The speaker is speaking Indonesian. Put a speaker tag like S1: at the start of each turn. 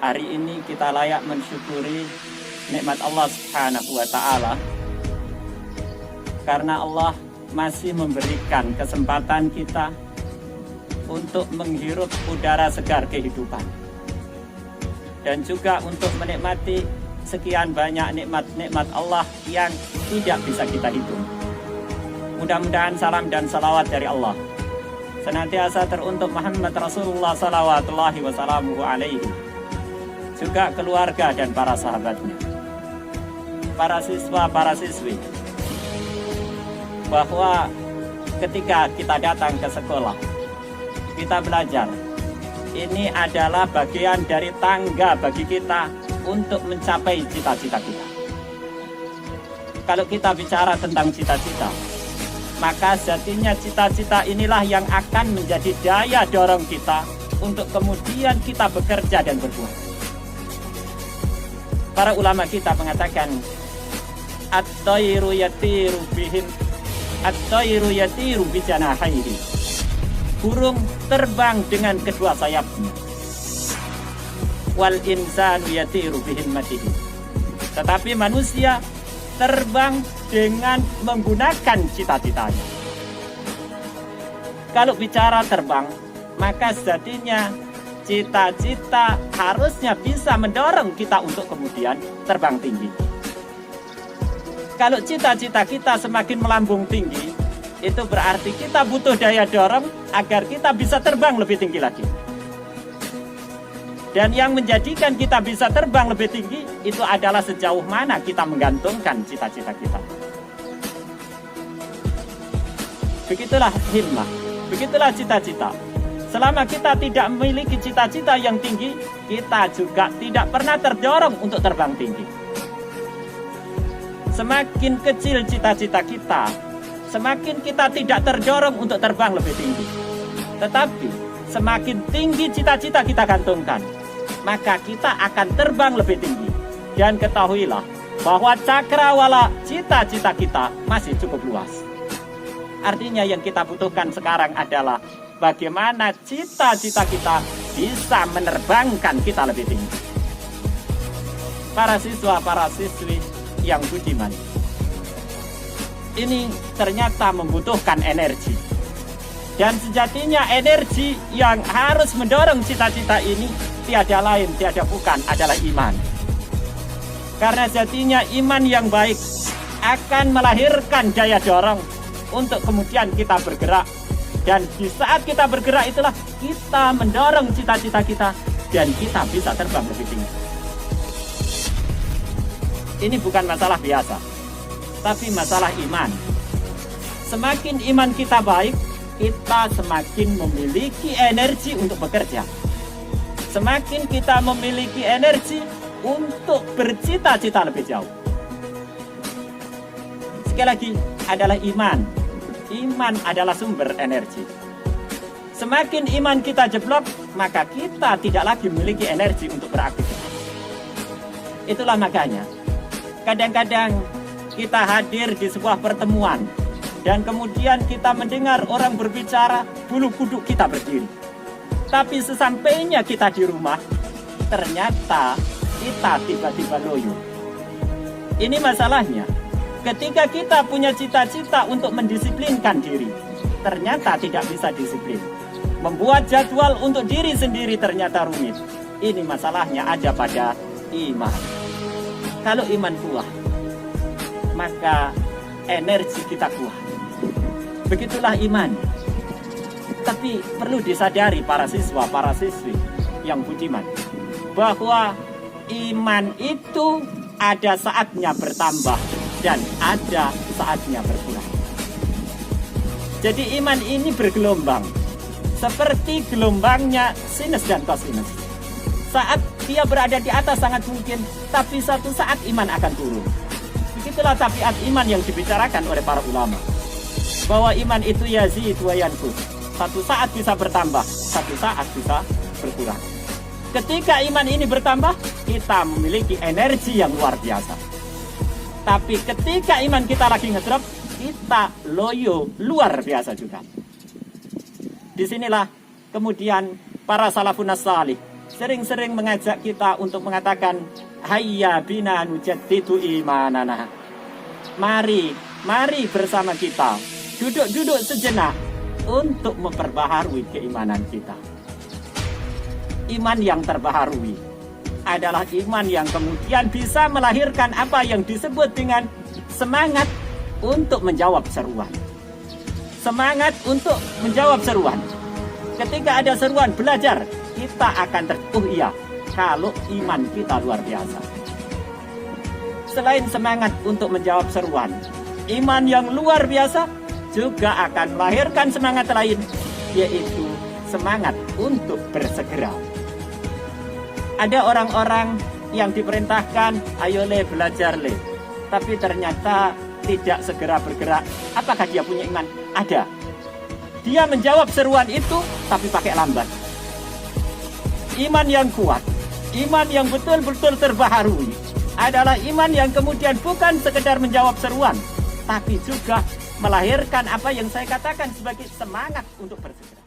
S1: Hari ini kita layak mensyukuri nikmat Allah Subhanahu wa ta'ala, karena Allah masih memberikan kesempatan kita untuk menghirup udara segar kehidupan, dan juga untuk menikmati sekian banyak nikmat-nikmat Allah yang tidak bisa kita hitung. Mudah-mudahan salam dan salawat dari Allah senantiasa teruntuk Muhammad Rasulullah salawatullahi wassalamuhu alaihi, juga keluarga dan para sahabatnya. Para siswa, para siswi, bahwa ketika kita datang ke sekolah, kita belajar, ini adalah bagian dari tangga bagi kita untuk mencapai cita-cita kita. Kalau kita bicara tentang cita-cita, maka sejatinya cita-cita inilah yang akan menjadi daya dorong kita untuk kemudian kita bekerja dan berbuat. Para ulama kita mengatakan, at-tayru yatiru bijanahaihi. Burung terbang dengan kedua sayapnya. Wal insanu yatiru bihimmatihi. Tetapi manusia terbang dengan menggunakan cita-citanya. Kalau bicara terbang, maka sejatinya cita-cita harusnya bisa mendorong kita untuk kemudian terbang tinggi. Kalau cita-cita kita semakin melambung tinggi, itu berarti kita butuh daya dorong agar kita bisa terbang lebih tinggi lagi. Dan yang menjadikan kita bisa terbang lebih tinggi, itu adalah sejauh mana kita menggantungkan cita-cita kita. Begitulah himmah, begitulah cita-cita. Selama kita tidak memiliki cita-cita yang tinggi, kita juga tidak pernah terdorong untuk terbang tinggi. Semakin kecil cita-cita kita, semakin kita tidak terdorong untuk terbang lebih tinggi. Tetapi semakin tinggi cita-cita kita gantungkan, maka kita akan terbang lebih tinggi. Dan ketahuilah bahwa cakrawala cita-cita kita masih cukup luas. Artinya yang kita butuhkan sekarang adalah bagaimana cita-cita kita bisa menerbangkan kita lebih tinggi. Para siswa, para siswi yang budiman, ini ternyata membutuhkan energi. Dan sejatinya energi yang harus mendorong cita-cita ini tiada lain, tiada bukan adalah iman. Karena sejatinya iman yang baik akan melahirkan daya dorong untuk kemudian kita bergerak. Dan di saat kita bergerak itulah kita mendorong cita-cita kita dan kita bisa terbang lebih tinggi. Ini bukan masalah biasa, tapi masalah iman. Semakin iman kita baik, kita semakin memiliki energi untuk bekerja. Semakin kita memiliki energi untuk bercita-cita lebih jauh. Sekali lagi, adalah iman. Iman adalah sumber energi. Semakin iman kita jeblok, maka kita tidak lagi memiliki energi untuk beraktivitas. Itulah makanya, kadang-kadang kita hadir di sebuah pertemuan, dan kemudian kita mendengar orang berbicara, bulu kuduk kita berdiri. Tapi sesampainya kita di rumah, ternyata kita tiba-tiba loyo. Ini masalahnya. Ketika kita punya cita-cita untuk mendisiplinkan diri, ternyata tidak bisa disiplin. Membuat jadwal untuk diri sendiri ternyata rumit. Ini masalahnya ada pada iman. Kalau iman kuat, maka energi kita kuat. Begitulah iman. Tapi perlu disadari para siswa, para siswi yang budiman, bahwa iman itu ada saatnya bertambah dan ada saatnya berkurang. Jadi iman ini bergelombang, seperti gelombangnya sinus dan kosinus. Saat dia berada di atas sangat mungkin, tapi suatu saat iman akan turun. Begitulah tabiat iman yang dibicarakan oleh para ulama, bahwa iman itu yazid wa yanqus. Satu saat bisa bertambah, satu saat bisa berkurang. Ketika iman ini bertambah, kita memiliki energi yang luar biasa. Tapi ketika iman kita lagi ngedrop, kita loyo luar biasa juga. Disinilah kemudian para salafun salih sering-sering mengajak kita untuk mengatakan, hayya bina nujaddidu imanana. Mari bersama kita duduk sejenak untuk memperbaharui keimanan kita. Iman yang terbaharui adalah iman yang kemudian bisa melahirkan apa yang disebut dengan semangat untuk menjawab seruan. Semangat untuk menjawab seruan. Ketika ada seruan belajar, kita akan iya, kalau iman kita luar biasa. Selain semangat untuk menjawab seruan, iman yang luar biasa juga akan melahirkan semangat lain, yaitu semangat untuk bersegera. Ada orang-orang yang diperintahkan, ayo le belajar le, tapi ternyata tidak segera bergerak. Apakah dia punya iman? Ada. Dia menjawab seruan itu, tapi pakai lambat. Iman yang kuat, iman yang betul-betul terbaharui, adalah iman yang kemudian bukan sekedar menjawab seruan, tapi juga melahirkan apa yang saya katakan sebagai semangat untuk bersegera.